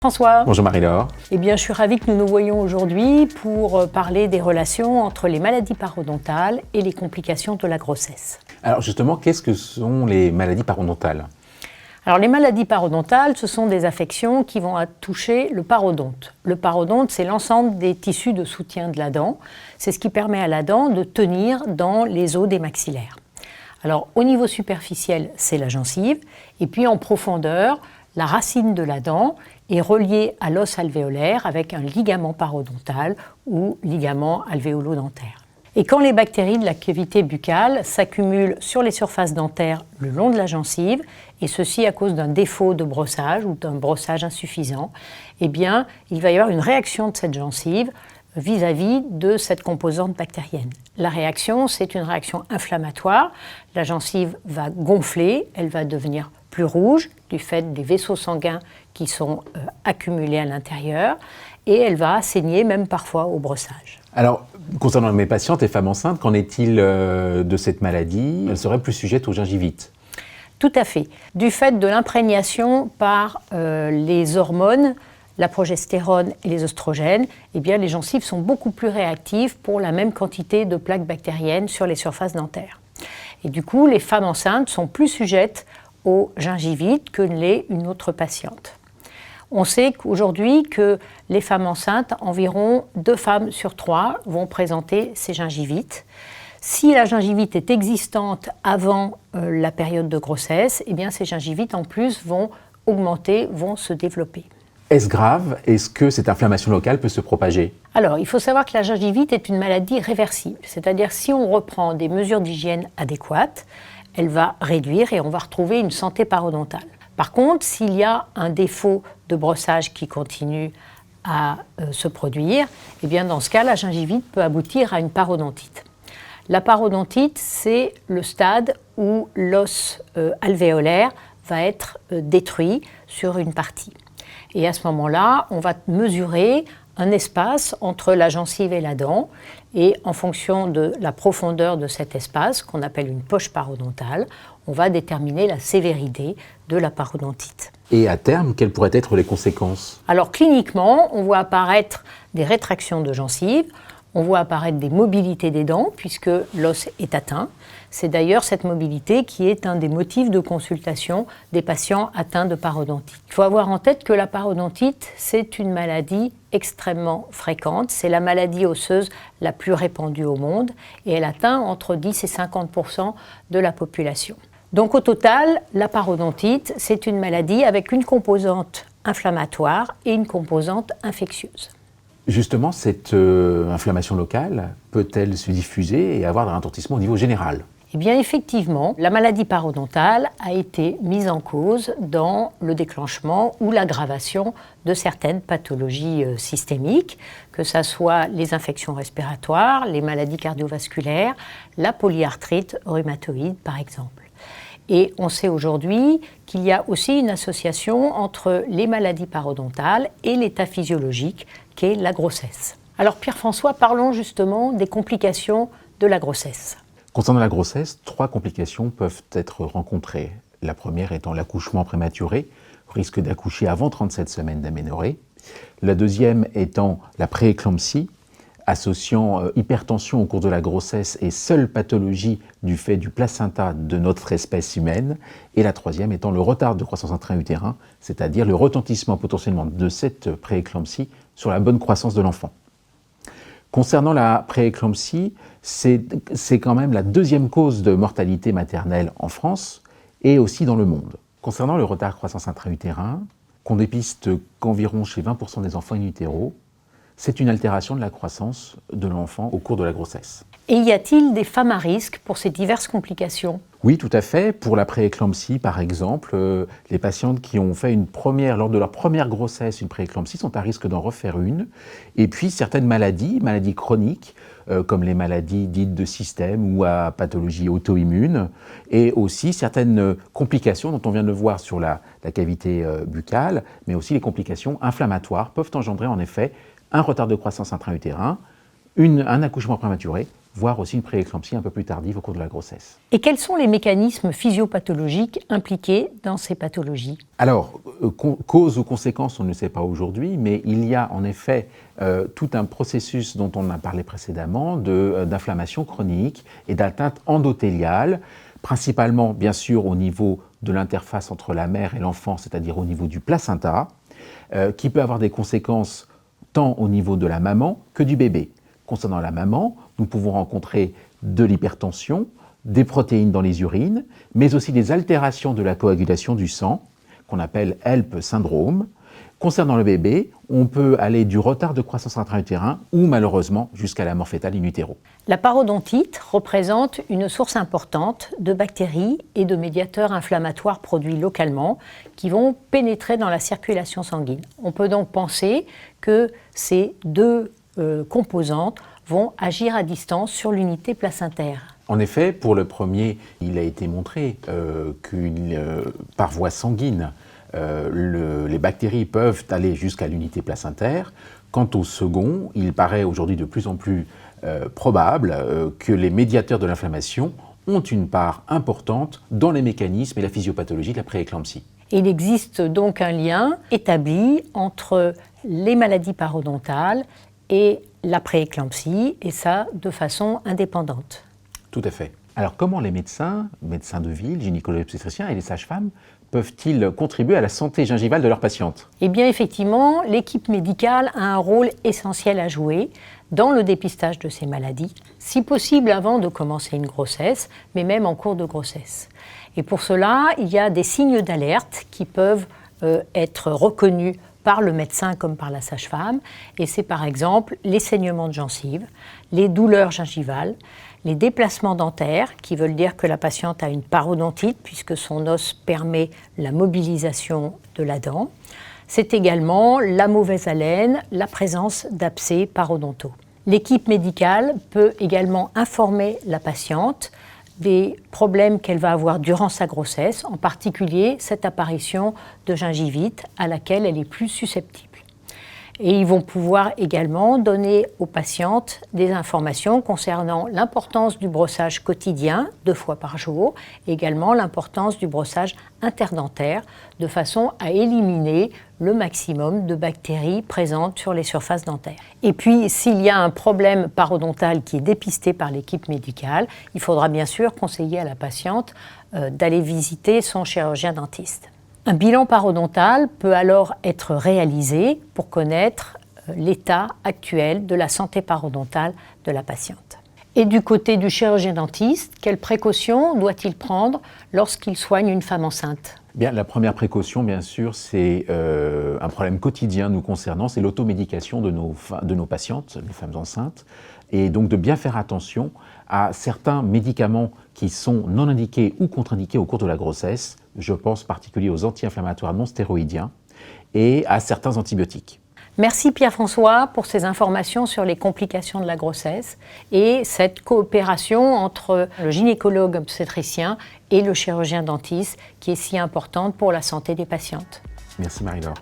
François. Bonjour Marie-Laure. Eh bien, je suis ravie que nous nous voyions aujourd'hui pour parler des relations entre les maladies parodontales et les complications de la grossesse. Alors justement, qu'est-ce que sont les maladies parodontales ? Alors les maladies parodontales, ce sont des affections qui vont toucher le parodonte. Le parodonte, c'est l'ensemble des tissus de soutien de la dent. C'est ce qui permet à la dent de tenir dans les os des maxillaires. Alors au niveau superficiel, c'est la gencive, et puis en profondeur, la racine de la dent est reliée à l'os alvéolaire avec un ligament parodontal ou ligament alvéolo-dentaire. Et quand les bactéries de la cavité buccale s'accumulent sur les surfaces dentaires le long de la gencive, et ceci à cause d'un défaut de brossage ou d'un brossage insuffisant, eh bien, il va y avoir une réaction de cette gencive vis-à-vis de cette composante bactérienne. La réaction, c'est une réaction inflammatoire. La gencive va gonfler, elle va devenir plus rouge du fait des vaisseaux sanguins qui sont accumulés à l'intérieur, et elle va saigner même parfois au brossage. Alors, concernant mes patientes et femmes enceintes, qu'en est-il de cette maladie ? Elles seraient plus sujettes aux gingivites. Tout à fait. Du fait de l'imprégnation par les hormones, la progestérone et les oestrogènes, eh bien, les gencives sont beaucoup plus réactives pour la même quantité de plaques bactériennes sur les surfaces dentaires. Et du coup, les femmes enceintes sont plus sujettes aux gingivites que ne l'est une autre patiente. On sait qu'aujourd'hui que les femmes enceintes, environ 2 femmes sur 3 vont présenter ces gingivites. Si la gingivite est existante avant la période de grossesse, eh bien ces gingivites en plus vont augmenter, vont se développer. Est-ce grave ? Est-ce que cette inflammation locale peut se propager ? Alors, il faut savoir que la gingivite est une maladie réversible, c'est-à-dire si on reprend des mesures d'hygiène adéquates, elle va réduire et on va retrouver une santé parodontale. Par contre, s'il y a un défaut de brossage qui continue à se produire, eh bien dans ce cas, la gingivite peut aboutir à une parodontite. La parodontite, c'est le stade où l'os alvéolaire va être détruit sur une partie. Et à ce moment-là, on va mesurer un espace entre la gencive et la dent, et en fonction de la profondeur de cet espace, qu'on appelle une poche parodontale, on va déterminer la sévérité de la parodontite. Et à terme, quelles pourraient être les conséquences ? Alors cliniquement, on voit apparaître des rétractions de gencives, on voit apparaître des mobilités des dents puisque l'os est atteint. C'est d'ailleurs cette mobilité qui est un des motifs de consultation des patients atteints de parodontite. Il faut avoir en tête que la parodontite, c'est une maladie extrêmement fréquente. C'est la maladie osseuse la plus répandue au monde et elle atteint entre 10 et 50% de la population. Donc au total, la parodontite, c'est une maladie avec une composante inflammatoire et une composante infectieuse. Justement, cette inflammation locale peut-elle se diffuser et avoir un retentissement au niveau général ? Eh bien effectivement, la maladie parodontale a été mise en cause dans le déclenchement ou l'aggravation de certaines pathologies systémiques, que ce soit les infections respiratoires, les maladies cardiovasculaires, la polyarthrite rhumatoïde par exemple. Et on sait aujourd'hui qu'il y a aussi une association entre les maladies parodontales et l'état physiologique qu'est la grossesse. Alors Pierre-François, parlons justement des complications de la grossesse. Concernant la grossesse, 3 complications peuvent être rencontrées. La première étant l'accouchement prématuré, risque d'accoucher avant 37 semaines d'aménorrhée. La deuxième étant la prééclampsie, associant hypertension au cours de la grossesse et seule pathologie du fait du placenta de notre espèce humaine. Et la troisième étant le retard de croissance intra-utérin, c'est-à-dire le retentissement potentiellement de cette prééclampsie sur la bonne croissance de l'enfant. Concernant la prééclampsie, c'est quand même la 2e cause de mortalité maternelle en France et aussi dans le monde. Concernant le retard de croissance intra-utérin, qu'on dépiste qu'environ chez 20% des enfants in utero, c'est une altération de la croissance de l'enfant au cours de la grossesse. Et y a-t-il des femmes à risque pour ces diverses complications ? Oui, tout à fait. Pour la prééclampsie, par exemple, les patientes qui ont fait lors de leur première grossesse, une prééclampsie sont à risque d'en refaire une. Et puis certaines maladies chroniques, comme les maladies dites de système ou à pathologie auto-immune, et aussi certaines complications dont on vient de le voir sur la cavité buccale, mais aussi les complications inflammatoires peuvent engendrer en effet un retard de croissance intra-utérin, un accouchement prématuré voire aussi une prééclampsie un peu plus tardive au cours de la grossesse. Et quels sont les mécanismes physiopathologiques impliqués dans ces pathologies? Alors, cause ou conséquence, on ne le sait pas aujourd'hui, mais il y a en effet tout un processus dont on a parlé précédemment d'inflammation chronique et d'atteinte endothéliale, principalement bien sûr au niveau de l'interface entre la mère et l'enfant, c'est-à-dire au niveau du placenta, qui peut avoir des conséquences tant au niveau de la maman que du bébé. Concernant la maman, nous pouvons rencontrer de l'hypertension, des protéines dans les urines, mais aussi des altérations de la coagulation du sang, qu'on appelle HELP syndrome. Concernant le bébé, on peut aller du retard de croissance intra-utérin ou malheureusement jusqu'à la mort fœtale in utero. La parodontite représente une source importante de bactéries et de médiateurs inflammatoires produits localement qui vont pénétrer dans la circulation sanguine. On peut donc penser que ces deux composantes vont agir à distance sur l'unité placentaire. En effet, pour le premier, il a été montré par voie sanguine, les bactéries peuvent aller jusqu'à l'unité placentaire. Quant au second, il paraît aujourd'hui de plus en plus probable que les médiateurs de l'inflammation ont une part importante dans les mécanismes et la physiopathologie de la prééclampsie. Il existe donc un lien établi entre les maladies parodontales et la prééclampsie, et ça de façon indépendante. Tout à fait. Alors comment les médecins de ville, gynécologues obstétriciens et les sages-femmes peuvent-ils contribuer à la santé gingivale de leurs patientes? Eh bien effectivement, l'équipe médicale a un rôle essentiel à jouer dans le dépistage de ces maladies, si possible avant de commencer une grossesse, mais même en cours de grossesse. Et pour cela, il y a des signes d'alerte qui peuvent être reconnus par le médecin comme par la sage-femme, et c'est par exemple les saignements de gencives, les douleurs gingivales, les déplacements dentaires, qui veulent dire que la patiente a une parodontite puisque son os permet la mobilisation de la dent. C'est également la mauvaise haleine, la présence d'abcès parodontaux. L'équipe médicale peut également informer la patiente des problèmes qu'elle va avoir durant sa grossesse, en particulier cette apparition de gingivite à laquelle elle est plus susceptible. Et ils vont pouvoir également donner aux patientes des informations concernant l'importance du brossage quotidien, 2 fois par jour, et également l'importance du brossage interdentaire, de façon à éliminer le maximum de bactéries présentes sur les surfaces dentaires. Et puis, s'il y a un problème parodontal qui est dépisté par l'équipe médicale, il faudra bien sûr conseiller à la patiente d'aller visiter son chirurgien dentiste. Un bilan parodontal peut alors être réalisé pour connaître l'état actuel de la santé parodontale de la patiente. Et du côté du chirurgien dentiste, quelles précautions doit-il prendre lorsqu'il soigne une femme enceinte? Bien, la première précaution, bien sûr, c'est un problème quotidien nous concernant, c'est l'automédication de nos patientes, les femmes enceintes, et donc de bien faire attention à certains médicaments qui sont non indiqués ou contre-indiqués au cours de la grossesse. Je pense en particulier aux anti-inflammatoires non stéroïdiens et à certains antibiotiques. Merci Pierre-François pour ces informations sur les complications de la grossesse et cette coopération entre le gynécologue obstétricien et le chirurgien dentiste qui est si importante pour la santé des patientes. Merci Marie-Laure.